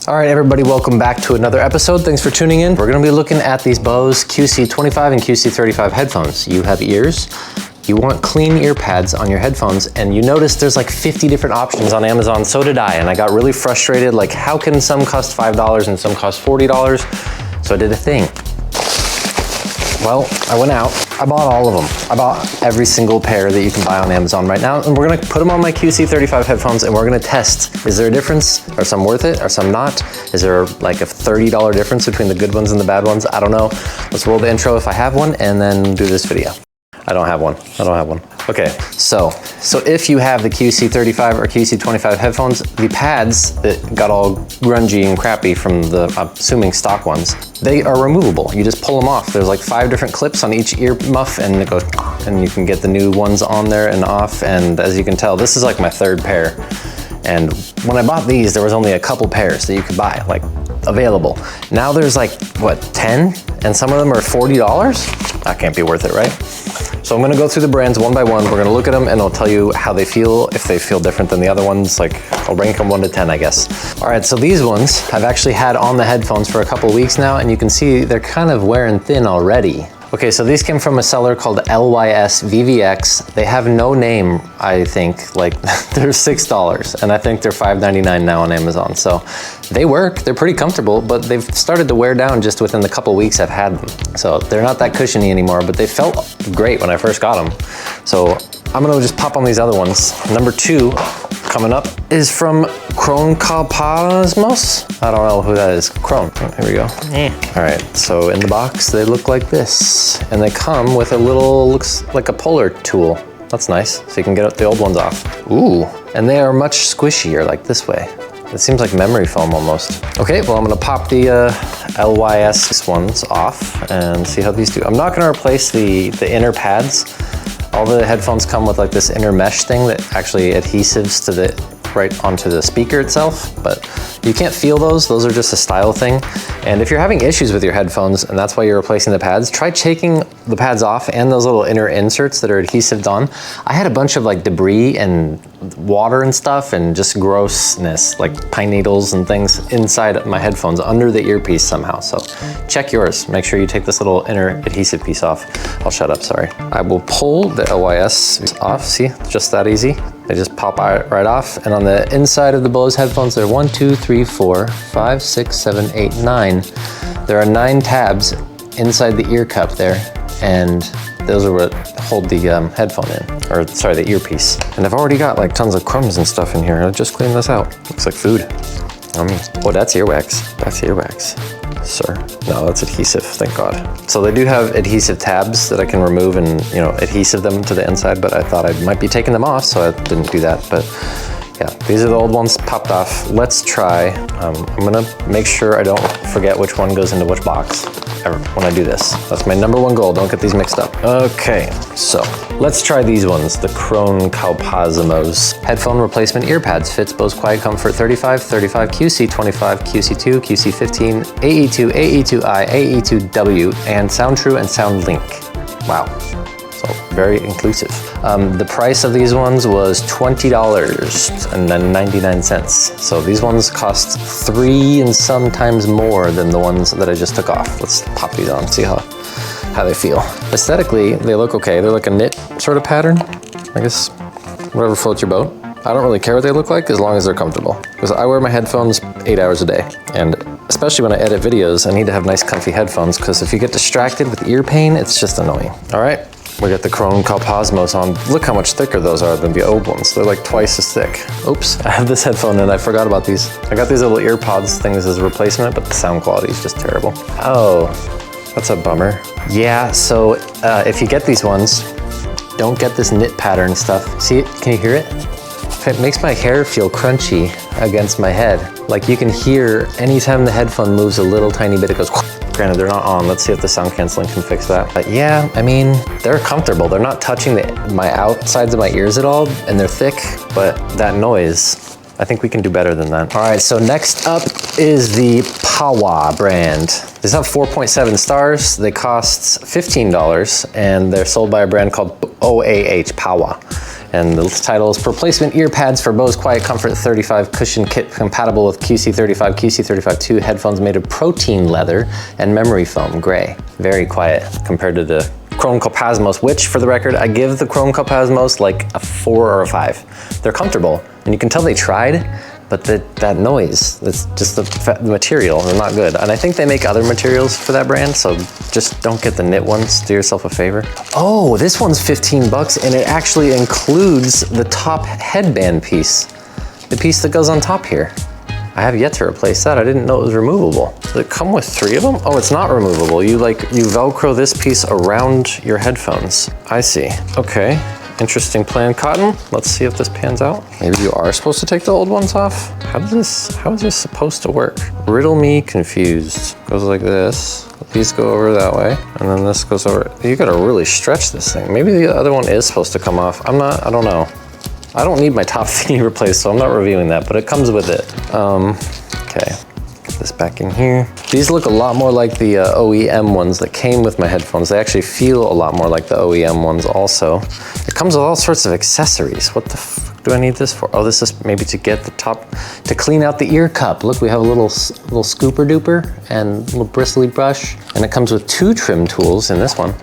All right, everybody, welcome back to another episode. Thanks for tuning in. We're gonna be looking at these Bose QC25 and QC35 headphones. You have ears, you want clean ear pads on your headphones, and you notice there's like 50 different options on Amazon. So did I, and I got really frustrated. Like, how can some cost $5 and some cost $40? So I did a thing. Well, I went out, I bought all of them. I bought every single pair that you can buy on Amazon right now, and we're gonna put them on my QC35 headphones and we're gonna test. Is there a difference? Are some worth it? Are some not? Is there like a $30 difference between the good ones and the bad ones? I don't know. Let's roll the intro if I have one and then do this video. I don't have one. Okay, so if you have the QC35 or QC25 headphones, the pads that got all grungy and crappy from the, I'm assuming, stock ones, they are removable. You just pull them off. There's like 5 different clips on each ear muff, and it goes, and you can get the new ones on there and off. And as you can tell, this is like my 3rd pair. And when I bought these, there was only a couple pairs that you could buy, like, available. Now there's like, what, 10? And some of them are $40? That can't be worth it, right? So I'm gonna go through the brands one by one. We're gonna look at them and I'll tell you how they feel, if they feel different than the other ones. Like, I'll rank them 1 to 10, I guess. All right, so these ones I've actually had on the headphones for a couple weeks now, and you can see they're kind of wearing thin already. Okay, so these came from a seller called LYS VVX. They have no name, I think. Like, they're $6, and I think they're $5.99 now on Amazon. So they work, they're pretty comfortable, but they've started to wear down just within the couple weeks I've had them. So they're not that cushiony anymore, but they felt great when I first got them. So I'm gonna just pop on these other ones. Number 2 coming up is from Cosmos. I don't know who that is. Krone. Here we go. All right, so in the box, they look like this. And they come with a little, looks like a puller tool. That's nice, so you can get the old ones off. Ooh, and they are much squishier, like this way. It seems like memory foam almost. Okay, well, I'm gonna pop the LYS ones off and see how these do. I'm not gonna replace the inner pads. All the headphones come with like this inner mesh thing that actually adhesives to the right onto the speaker itself, but you can't feel those. Those are just a style thing. And if you're having issues with your headphones and that's why you're replacing the pads, try taking the pads off and those little inner inserts that are adhesived on. I had a bunch of like debris and water and stuff and just grossness, like pine needles and things inside my headphones under the earpiece somehow. So check yours. Make sure you take this little inner adhesive piece off. I'll shut up, sorry. I will pull the LYS off. See, just that easy. They just pop right off. And on the inside of the Bose headphones, there are 1, 2, 3, 4, 5, 6, 7, 8, 9. There are 9 tabs inside the ear cup there. And those are what hold the headphone in, or sorry, the earpiece. And I've already got like tons of crumbs and stuff in here. I'll just clean this out. Looks like food. Oh, that's earwax. That's earwax, sir. No, that's adhesive, thank God. So they do have adhesive tabs that I can remove and, you know, adhesive them to the inside, but I thought I might be taking them off, so I didn't do that. But yeah, these are the old ones popped off. Let's try. I'm gonna make sure I don't forget which one goes into which box when I do this. That's my number 1 goal, don't get these mixed up. Okay, so let's try these ones, the Krone Cosmos. Headphone replacement ear pads, fits Bose Quiet Comfort 35, 35, QC25, QC2, QC15, AE2, AE2i, AE2w, and SoundTrue and SoundLink. Wow. So very inclusive. The price of these ones was $20.99. So these ones cost 3 and sometimes more than the ones that I just took off. Let's pop these on, see how they feel. Aesthetically, they look okay. They're like a knit sort of pattern. I guess whatever floats your boat. I don't really care what they look like as long as they're comfortable. Because I wear my headphones 8 hours a day. And especially when I edit videos, I need to have nice comfy headphones because if you get distracted with ear pain, it's just annoying. All right. We got the Krone Cosmos on. Look how much thicker those are than the old ones. They're like twice as thick. Oops, I have this headphone and I forgot about these. I got these little ear pods things as a replacement, but the sound quality is just terrible. Oh, that's a bummer. Yeah, so if you get these ones, don't get this knit pattern stuff. See it? Can you hear it? It makes my hair feel crunchy against my head. Like you can hear anytime the headphone moves a little tiny bit, it goes. Granted, they're not on. Let's see if the sound canceling can fix that. But yeah, I mean, they're comfortable. They're not touching my outsides of my ears at all, and they're thick, but that noise, I think we can do better than that. All right, so next up is the Pawa brand. These have 4.7 stars. They cost $15, and they're sold by a brand called OAH Pawa. And the title is Replacement Ear Pads for Bose Quiet Comfort 35 Cushion Kit compatible with QC35, QC35-2 headphones made of protein leather and memory foam gray. Very quiet compared to the Chrome Copasmos, which for the record, I give the Chrome Copasmos like a 4 or a 5. They're comfortable, and you can tell they tried, but that noise, it's just the material, they're not good. And I think they make other materials for that brand, so just don't get the knit ones, do yourself a favor. Oh, this one's 15 bucks, and it actually includes the top headband piece, the piece that goes on top here. I have yet to replace that. I didn't know it was removable. Does it come with 3 of them? Oh, it's not removable. You Velcro this piece around your headphones. I see, okay. Interesting plan, Cotton. Let's see if this pans out. Maybe you are supposed to take the old ones off? How is this supposed to work? Riddle me confused. Goes like this. These go over that way, and then this goes over. You gotta really stretch this thing. Maybe the other one is supposed to come off. I don't know. I don't need my top thingy replaced, so I'm not reviewing that, but it comes with it. Okay. Get this back in here. These look a lot more like the OEM ones that came with my headphones. They actually feel a lot more like the OEM ones also. It comes with all sorts of accessories. What the fuck do I need this for? Oh, this is maybe to get the top, to clean out the ear cup. Look, we have a little scooper duper and a little bristly brush. And it comes with 2 trim tools in this one.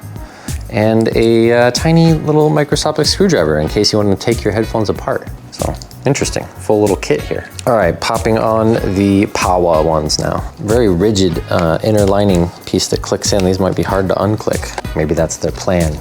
And a tiny little microscopic screwdriver in case you want to take your headphones apart. So, interesting, full little kit here. All right, popping on the Pawa ones now. Very rigid inner lining piece that clicks in. These might be hard to unclick. Maybe that's their plan.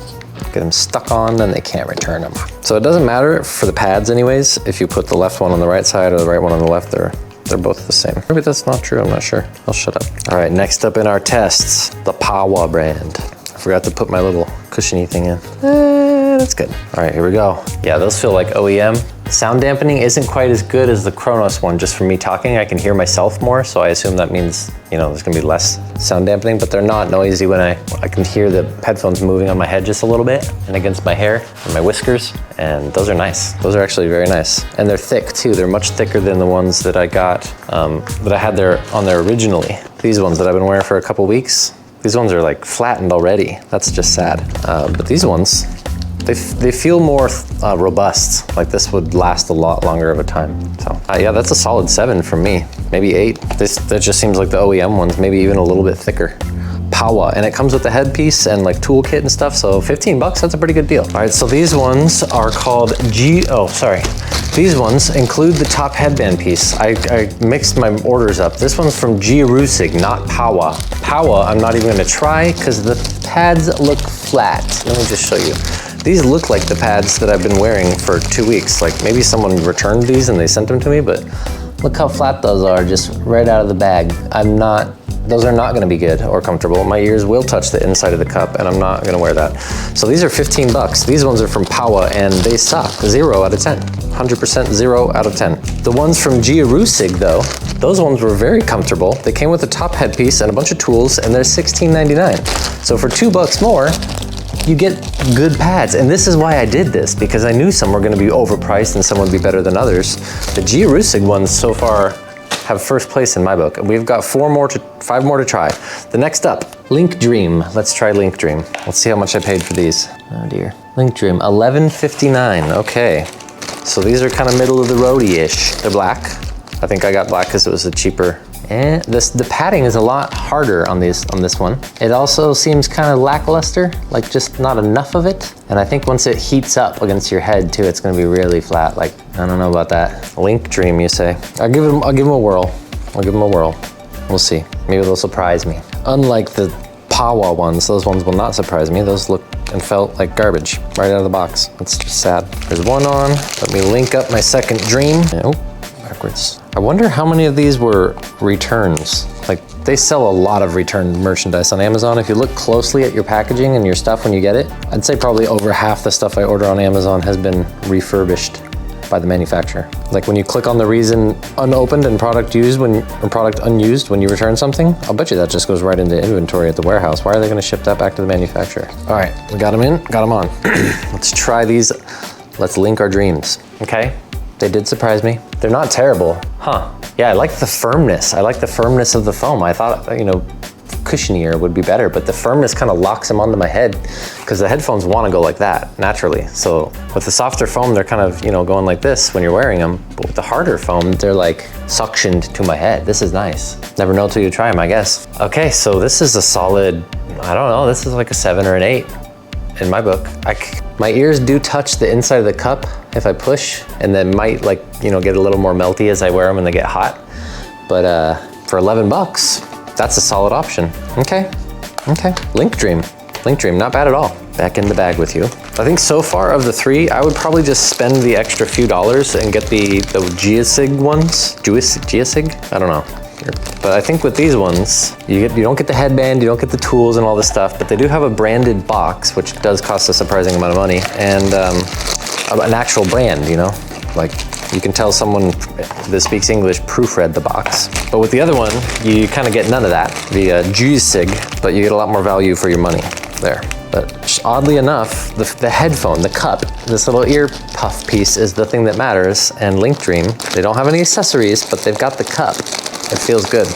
Get them stuck on, then they can't return them. So it doesn't matter for the pads anyways, if you put the left one on the right side or the right one on the left, they're both the same. Maybe that's not true, I'm not sure. I'll shut up. All right, next up in our tests, the Pawa brand. I forgot to put my little cushiony thing in. That's good. All right, here we go. Yeah, those feel like OEM. Sound dampening isn't quite as good as the Kronos one. Just from me talking, I can hear myself more, so I assume that means, you know, there's gonna be less sound dampening, but they're not noisy when I can hear the headphones moving on my head just a little bit and against my hair and my whiskers, and those are nice. Those are actually very nice. And they're thick too. They're much thicker than the ones that I got, that I had on there originally. These ones that I've been wearing for a couple weeks, these ones are like flattened already. That's just sad. But these ones, they feel more robust. Like this would last a lot longer of a time. So yeah, that's a solid 7 from me, maybe 8. That just seems like the OEM ones, maybe even a little bit thicker. Pawa, and it comes with the headpiece and like toolkit and stuff, so 15 bucks, that's a pretty good deal. All right, so these ones are called These ones include the top headband piece. I mixed my orders up. This one's from Rusig, not Pawa. Pawa, I'm not even gonna try because the pads look flat. Let me just show you. These look like the pads that I've been wearing for 2 weeks. Like maybe someone returned these and they sent them to me, but look how flat those are, just right out of the bag. Those are not gonna be good or comfortable. My ears will touch the inside of the cup and I'm not gonna wear that. So these are 15 bucks. These ones are from Pawa and they suck, 0 out of 10. 100% 0 out of 10. The ones from Rusig though, those ones were very comfortable. They came with a top headpiece and a bunch of tools and they're $16.99. So for 2 bucks more, you get good pads. And this is why I did this, because I knew some were gonna be overpriced and some would be better than others. The Rusig ones so far have first place in my book. We've got 5 more to try. The next up, Link Dream. Let's try Link Dream. Let's see how much I paid for these. Oh dear. Link Dream, $11.59, okay. So these are kind of middle of the roady-ish. They're black. I think I got black because it was a cheaper. And the padding is a lot harder on this one. It also seems kind of lackluster, like just not enough of it. And I think once it heats up against your head too, it's gonna be really flat. Like, I don't know about that. Link Dream, you say? I'll give them a whirl. I'll give them a whirl. We'll see. Maybe they'll surprise me. Unlike the Pawa ones, those ones will not surprise me. Those look and felt like garbage right out of the box. It's just sad. There's one on. Let me link up my second Dream. Oh, backwards. I wonder how many of these were returns. Like, they sell a lot of returned merchandise on Amazon. If you look closely at your packaging and your stuff when you get it, I'd say probably over half the stuff I order on Amazon has been refurbished by the manufacturer. Like when you click on the reason unopened and product unused when you return something, I'll bet you that just goes right into inventory at the warehouse. Why are they gonna ship that back to the manufacturer? All right, we got them in, got them on. Let's try these. Let's link our dreams, okay? They did surprise me. They're not terrible, huh? Yeah, I like the firmness. I like the firmness of the foam. I thought, you know, cushionier would be better, but the firmness kind of locks them onto my head because the headphones want to go like that naturally. So with the softer foam, they're kind of, you know, going like this when you're wearing them, but with the harder foam, they're like suctioned to my head. This is nice. Never know till you try them, I guess. Okay, so this is a solid, I don't know, this is like a 7 or an 8 in my book. My ears do touch the inside of the cup if I push, and then might, like, you know, get a little more melty as I wear them and they get hot. But for 11 bucks, that's a solid option. Okay, Link Dream, not bad at all. Back in the bag with you. I think so far of the 3, I would probably just spend the extra few dollars and get the Geosig ones. Geosig? I don't know. But I think with these ones, you don't get the headband, you don't get the tools and all this stuff, but they do have a branded box, which does cost a surprising amount of money, and an actual brand, you know? Like, you can tell someone that speaks English proofread the box. But with the other one, you kind of get none of that, the Geosig, but you get a lot more value for your money there. But oddly enough, the headphone, the cup, this little ear puff piece is the thing that matters, and Link Dream, they don't have any accessories, but they've got the cup. It feels good,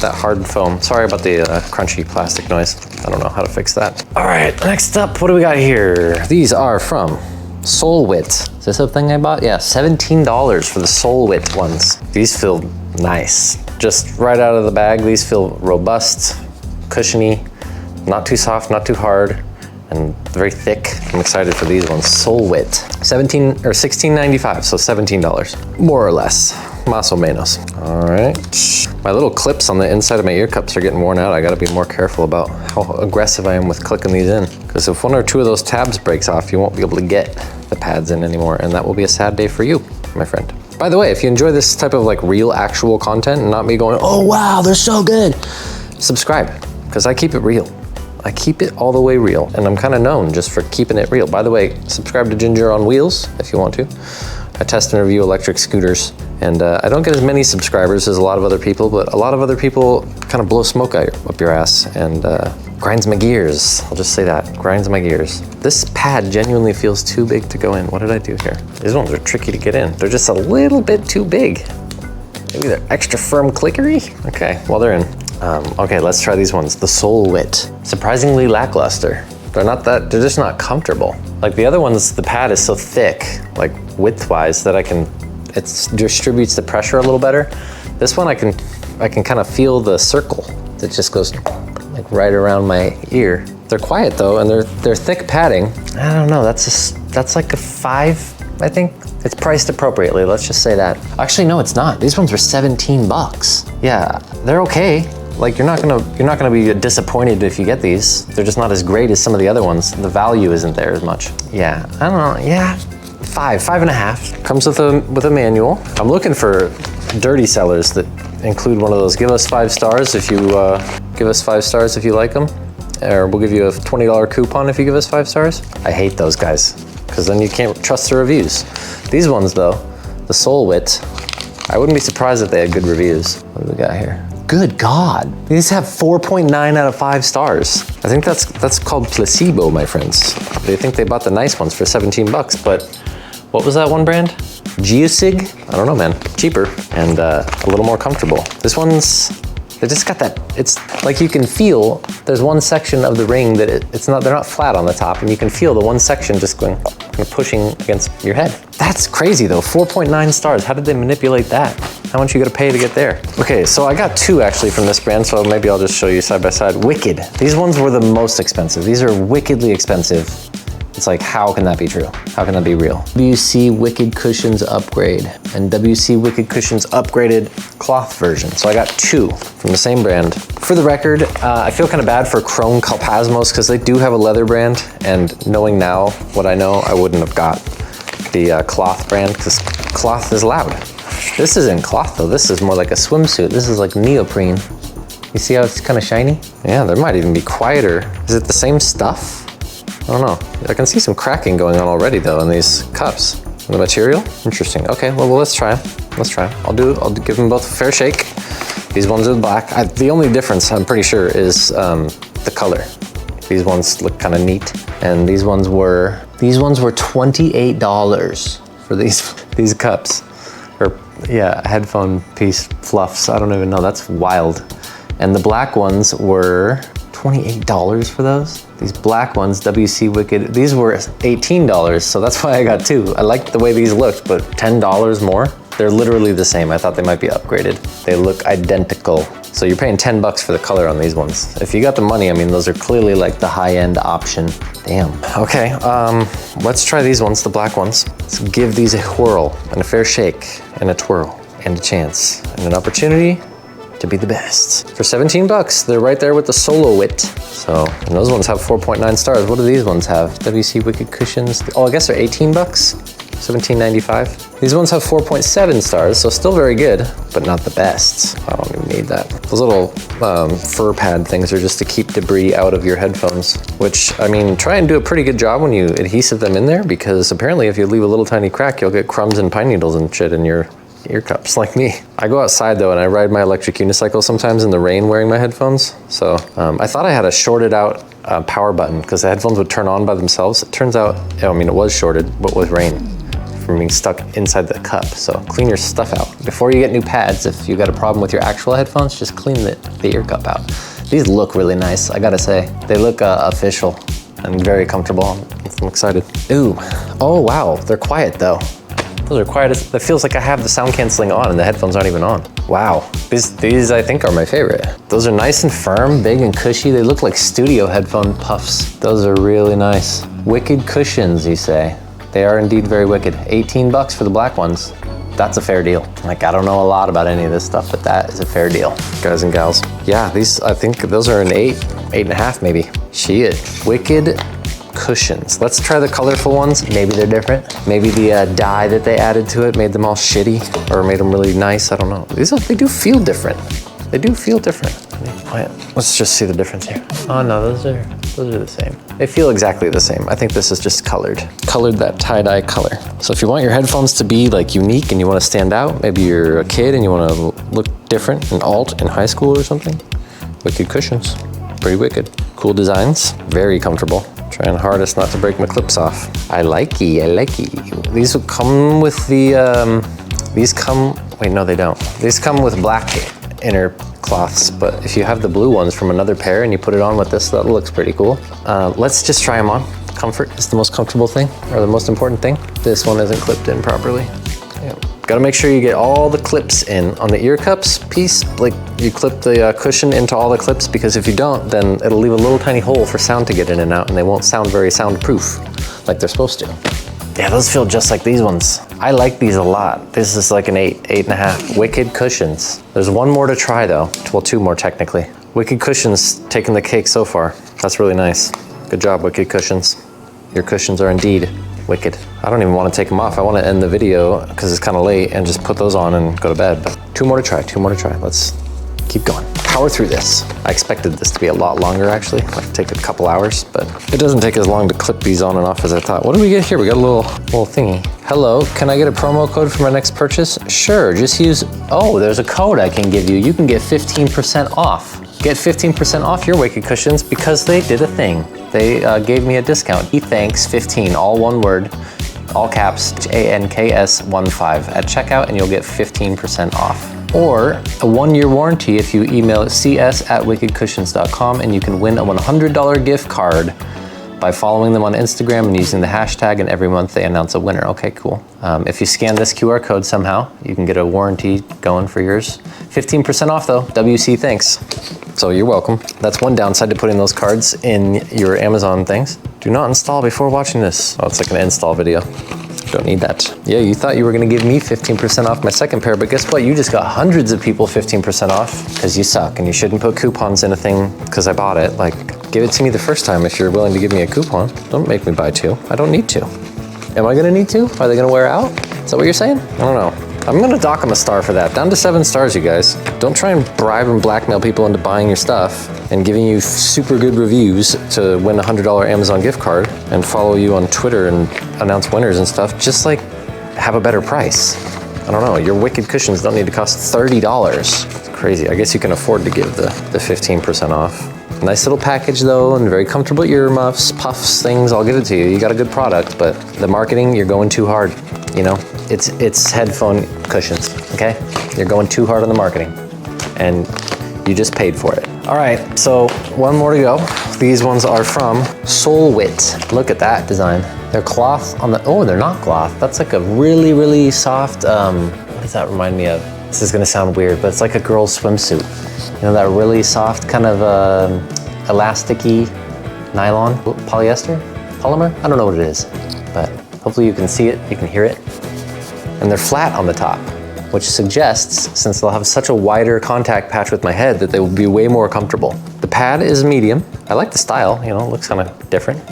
that hard foam. Sorry about the crunchy plastic noise. I don't know how to fix that. All right, next up, what do we got here? These are from Solwit. Is this a thing I bought? Yeah, $17 for the Solwit ones. These feel nice. Just right out of the bag, these feel robust, cushiony, not too soft, not too hard, and very thick. I'm excited for these ones. Solwit, $16.95, so $17, more or less. Más o menos. All right. My little clips on the inside of my ear cups are getting worn out. I gotta be more careful about how aggressive I am with clicking these in. Because if 1 or 2 of those tabs breaks off, you won't be able to get the pads in anymore, and that will be a sad day for you, my friend. By the way, if you enjoy this type of like real actual content and not me going, oh wow, they're so good, subscribe, because I keep it real. I keep it all the way real, and I'm kind of known just for keeping it real. By the way, subscribe to Ginger on Wheels if you want to. I test and review electric scooters, and I don't get as many subscribers as a lot of other people, but a lot of other people kind of blow smoke up your ass and grinds my gears. I'll just say that, grinds my gears. This pad genuinely feels too big to go in. What did I do here? These ones are tricky to get in. They're just a little bit too big. Maybe they're extra firm clickery? Okay, well they're in. Okay, let's try these ones. The Solwit. Surprisingly lackluster. They're just not comfortable. Like the other ones, the pad is so thick, like width-wise, that it distributes the pressure a little better. This one, I can kind of feel the circle that just goes like right around my ear. They're quiet though, and they're thick padding. I don't know, that's like a 5, I think. It's priced appropriately, let's just say that. Actually, no, it's not. These ones were 17 bucks. Yeah, they're okay. Like you're not gonna be disappointed if you get these. They're just not as great as some of the other ones. The value isn't there as much. Yeah, I don't know, yeah, 5.5. Comes with a manual. I'm looking for dirty sellers that include one of those. Give us 5 stars if you give us 5 stars if you like them, or we'll give you a $20 coupon if you give us 5 stars. I hate those guys, because then you can't trust the reviews. These ones though, the Solwit, I wouldn't be surprised if they had good reviews. What do we got here? Good God, these have 4.9 out of 5 stars. I think that's called placebo, my friends. They think they bought the nice ones for 17 bucks, but what was that one brand? Geosig? I don't know, man. Cheaper and a little more comfortable. This one's, they just got that, it's like you can feel, there's one section of the ring that they're not flat on the top, and you can feel the one section just going, kind of pushing against your head. That's crazy though, 4.9 stars. How did they manipulate that? How much you gotta pay to get there? Okay, so I got 2 actually from this brand, so maybe I'll just show you side by side. Wicked. These ones were the most expensive. These are wickedly expensive. It's like, how can that be true? How can that be real? WC Wicked Cushions Upgrade and WC Wicked Cushions Upgraded Cloth version. So I got 2 from the same brand. For the record, I feel kind of bad for Krone Kalpasmos because they do have a leather brand, and knowing now what I know, I wouldn't have got the cloth brand because cloth is loud. This isn't cloth though, this is more like a swimsuit. This is like neoprene. You see how it's kind of shiny? Yeah, there might even be quieter. Is it the same stuff? I don't know. I can see some cracking going on already though in these cups. The material? Interesting. Okay, well let's try them. Let's try them. I'll give them both a fair shake. These ones are black. The only difference, I'm pretty sure, is the color. These ones look kind of neat. And these ones were $28 for these cups. Or yeah, headphone piece fluffs. I don't even know, that's wild. And the black ones were $28 for those. These black ones, WC Wicked, these were $18, so that's why I got two. I liked the way these looked, but $10 more. They're literally the same. I thought they might be upgraded. They look identical. So you're paying 10 bucks for the color on these ones. If you got the money, I mean, those are clearly like the high-end option. Damn. Okay, let's try these ones, the black ones. Let's give these a whirl and a fair shake and a twirl and a chance and an opportunity to be the best. For 17 bucks, they're right there with the Solo Wit. So, and those ones have 4.9 stars. What do these ones have? WC Wicked Cushions. Oh, I guess they're 18 bucks. $17.95. These ones have 4.7 stars, so still very good, but not the best. I don't even need that. Those little fur pad things are just to keep debris out of your headphones, which, I mean, try and do a pretty good job when you adhesive them in there, because apparently if you leave a little tiny crack, you'll get crumbs and pine needles and shit in your ear cups, like me. I go outside though, and I ride my electric unicycle sometimes in the rain wearing my headphones. So I thought I had a shorted out power button because the headphones would turn on by themselves. It turns out, I mean, it was shorted, but with rain, from being stuck inside the cup. So clean your stuff out. Before you get new pads, if you got a problem with your actual headphones, just clean the ear cup out. These look really nice, I gotta say. They look official and very comfortable. I'm excited. Ooh, oh wow, they're quiet though. Those are quiet. It feels like I have the sound canceling on and the headphones aren't even on. Wow, these I think are my favorite. Those are nice and firm, big and cushy. They look like studio headphone puffs. Those are really nice. Wicked cushions, you say? They are indeed very wicked. 18 bucks for the black ones. That's a fair deal. Like, I don't know a lot about any of this stuff, but that is a fair deal, guys and gals. Yeah, these, I think those are an 8.5 maybe. Shit, wicked cushions. Let's try the colorful ones. Maybe they're different. Maybe the dye that they added to it made them all shitty or made them really nice. I don't know. They do feel different. They do feel different. Let's just see the difference here. Oh no, those are the same. They feel exactly the same. I think this is just colored that tie-dye color. So if you want your headphones to be like unique and you want to stand out, maybe you're a kid and you want to look different in alt in high school or something, wicked cushions, pretty wicked. Cool designs, very comfortable. Trying hardest not to break my clips off. I like it. These will come with the, wait, no they don't. These come with black inner cloths, but if you have the blue ones from another pair and you put it on with this, that looks pretty cool. Let's just try them on. Comfort is the most comfortable thing, or the most important thing. This one isn't clipped in properly. Yeah. Gotta make sure you get all the clips in on the ear cups piece. Like you clip the cushion into all the clips, because if you don't, then it'll leave a little tiny hole for sound to get in and out, and they won't sound very soundproof like they're supposed to. Yeah, those feel just like these ones. I like these a lot. This is like an 8.5. Wicked cushions. There's one more to try though. Well, two more technically. Wicked cushions taking the cake so far. That's really nice. Good job, Wicked cushions. Your cushions are indeed wicked. I don't even want to take them off. I want to end the video because it's kind of late and just put those on and go to bed. But two more to try. Let's keep going. Power through this. I expected this to be a lot longer actually. Like take a couple hours, but it doesn't take as long to clip these on and off as I thought. What do we get here? We got a little thingy. Hello, can I get a promo code for my next purchase? Sure, just use, oh, there's a code I can give you. You can get 15% off. Get 15% off your Wicked cushions because they did a thing. They gave me a discount. Thanks 15, all one word, all caps, ANKS 15 at checkout, and you'll get 15% off. Or a 1-year warranty if you email cs@wickedcushions.com, and you can win a $100 gift card by following them on Instagram and using the hashtag, and every month they announce a winner. Okay, cool. If you scan this QR code somehow, you can get a warranty going for yours. 15% off though, WC thanks. So you're welcome. That's one downside to putting those cards in your Amazon things. Do not install before watching this. Oh, it's like an install video. Don't need that. Yeah, you thought you were gonna give me 15% off my second pair, but guess what? You just got hundreds of people 15% off because you suck and you shouldn't put coupons in a thing because I bought it. Like, give it to me the first time if you're willing to give me a coupon. Don't make me buy two. I don't need to. Am I gonna need to? Are they gonna wear out? Is that what you're saying? I don't know. I'm gonna dock them a star for that. Down to 7 stars, you guys. Don't try and bribe and blackmail people into buying your stuff and giving you super good reviews to win a $100 Amazon gift card and follow you on Twitter and announce winners and stuff. Just like have a better price. I don't know, your Wicked cushions don't need to cost $30. It's crazy. I guess you can afford to give the 15% off. Nice little package though, and very comfortable earmuffs, puffs, things. I'll give it to you. You got a good product, but the marketing, you're going too hard. You know, it's headphone cushions, okay? You're going too hard on the marketing. And You just paid for it. All right, so one more to go. These ones are from Solwit. Look at that design. They're cloth on the, oh, they're not cloth. That's like a really, really soft, what does that remind me of? This is gonna sound weird, but it's like a girl's swimsuit. You know, that really soft kind of elasticy nylon, polyester, polymer? I don't know what it is, but hopefully you can see it, you can hear it. And they're flat on the top, which suggests, since they'll have such a wider contact patch with my head, that they will be way more comfortable. The pad is medium. I like the style, you know, it looks kind of different.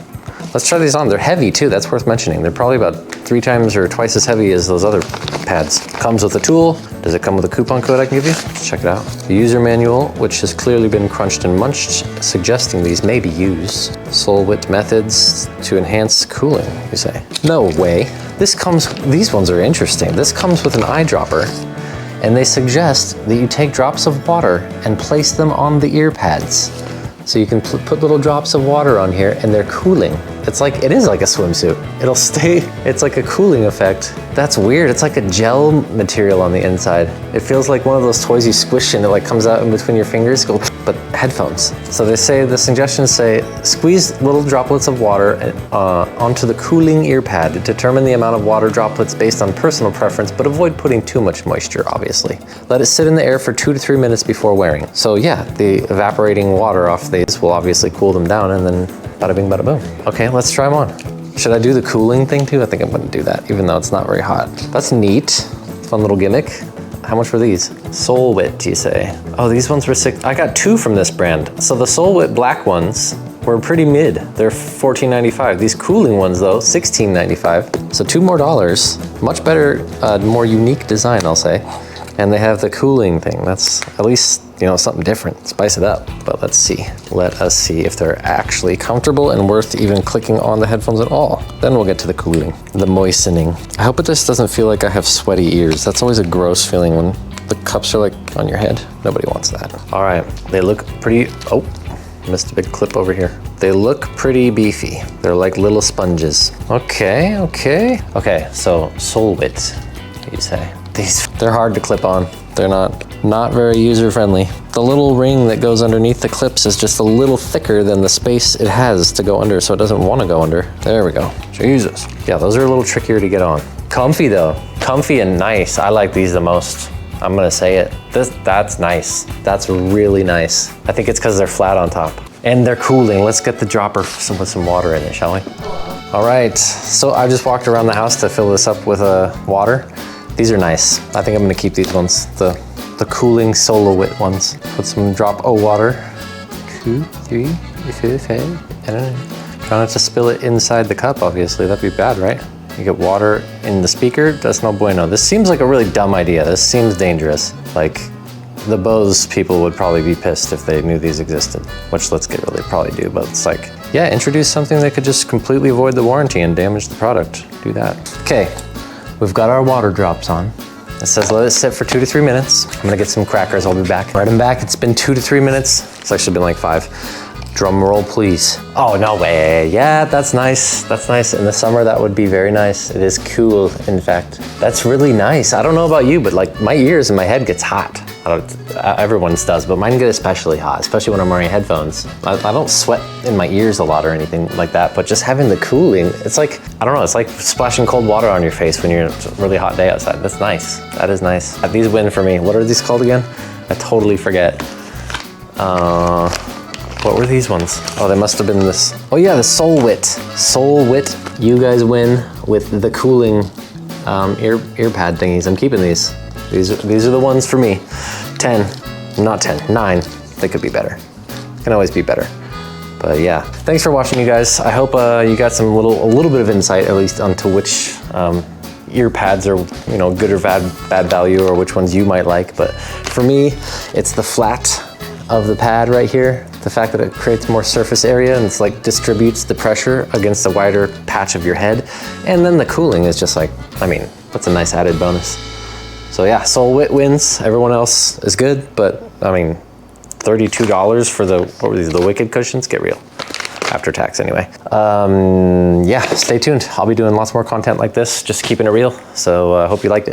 Let's try these on. They're heavy too, that's worth mentioning. They're probably about 3 times or twice as heavy as those other pads. Comes with a tool. Does it come with a coupon code I can give you? Let's check it out. The user manual, which has clearly been crunched and munched, suggesting these may be used. Solwit methods to enhance cooling, you say. No way. These ones are interesting. This comes with an eyedropper, and they suggest that you take drops of water and place them on the ear pads. So you can put little drops of water on here and they're cooling. It is like a swimsuit. It'll stay, it's like a cooling effect. That's weird, it's like a gel material on the inside. It feels like one of those toys you squish and it like comes out in between your fingers, but headphones. So they say, the suggestions say, squeeze little droplets of water onto the cooling ear pad to determine the amount of water droplets based on personal preference, but avoid putting too much moisture, obviously. Let it sit in the air for 2 to 3 minutes before wearing. So yeah, the evaporating water off these will obviously cool them down, and then bada bing, bada boom. Okay, let's try them on. Should I do the cooling thing too? I think I'm gonna do that, even though it's not very hot. That's neat, fun little gimmick. How much were these? Solwit, you say? Oh, these ones were I got 2 from this brand. So the Solwit black ones were pretty mid. They're $14.95. These cooling ones though, $16.95. So $2 more. Much better, more unique design, I'll say. And they have the cooling thing. That's at least, you know, something different. Spice it up. But let's see. Let us see if they're actually comfortable and worth even clicking on the headphones at all. Then we'll get to the cooling, the moistening. I hope it just doesn't feel like I have sweaty ears. That's always a gross feeling when the cups are like on your head. Nobody wants that. All right, they look pretty, oh, missed a big clip over here. They look pretty beefy. They're like little sponges. Okay, so Solwit, you say. They're hard to clip on. They're not very user-friendly. The little ring that goes underneath the clips is just a little thicker than the space it has to go under, so it doesn't want to go under. There we go. Jesus. Yeah, those are a little trickier to get on. Comfy though. Comfy and nice. I like these the most. I'm gonna say it. That's nice. That's really nice. I think it's because they're flat on top. And they're cooling. Let's get the dropper with some water in it, shall we? All right, so I just walked around the house to fill this up with water. These are nice. I think I'm gonna keep these ones, the cooling Solwit ones. Put some drop of water. 2, 3, 4, 5. Try not to spill it inside the cup, obviously. That'd be bad, right? You get water in the speaker, that's no bueno. This seems like a really dumb idea. This seems dangerous. Like, the Bose people would probably be pissed if they knew these existed, which let's get real, they probably do, but it's like, yeah, introduce something that could just completely void the warranty and damage the product. Do that. Okay. We've got our water drops on. It says let it sit for 2 to 3 minutes. I'm gonna get some crackers, I'll be back. Right, I'm back, it's been 2 to 3 minutes. It's actually been like 5. Drum roll, please. Oh, no way. Yeah, that's nice. That's nice. In the summer, that would be very nice. It is cool, in fact. That's really nice. I don't know about you, but like my ears and my head gets hot. Everyone's does, but mine get especially hot, especially when I'm wearing headphones. I don't sweat in my ears a lot or anything like that, but just having the cooling, it's like, I don't know, it's like splashing cold water on your face when it's a really hot day outside. That's nice. That is nice. These win for me. What are these called again? I totally forget. What were these ones? Oh, they must have been this. Oh yeah, the Solwit. Solwit, you guys win with the cooling ear pad thingies. I'm keeping these. These are the ones for me. 10, not 10, 9. They could be better. Can always be better. But yeah, thanks for watching, you guys. I hope you got a little bit of insight, at least, onto which ear pads are, you know, good or bad value, or which ones you might like. But for me, it's the flat of the pad right here. The fact that it creates more surface area and it's like distributes the pressure against the wider patch of your head. And then the cooling is just like, I mean, that's a nice added bonus. So yeah, Solwit wins. Everyone else is good, but I mean, $32 for what were these, the Wicked cushions? Get real. After tax anyway. Yeah, stay tuned. I'll be doing lots more content like this, just keeping it real. So I hope you liked it.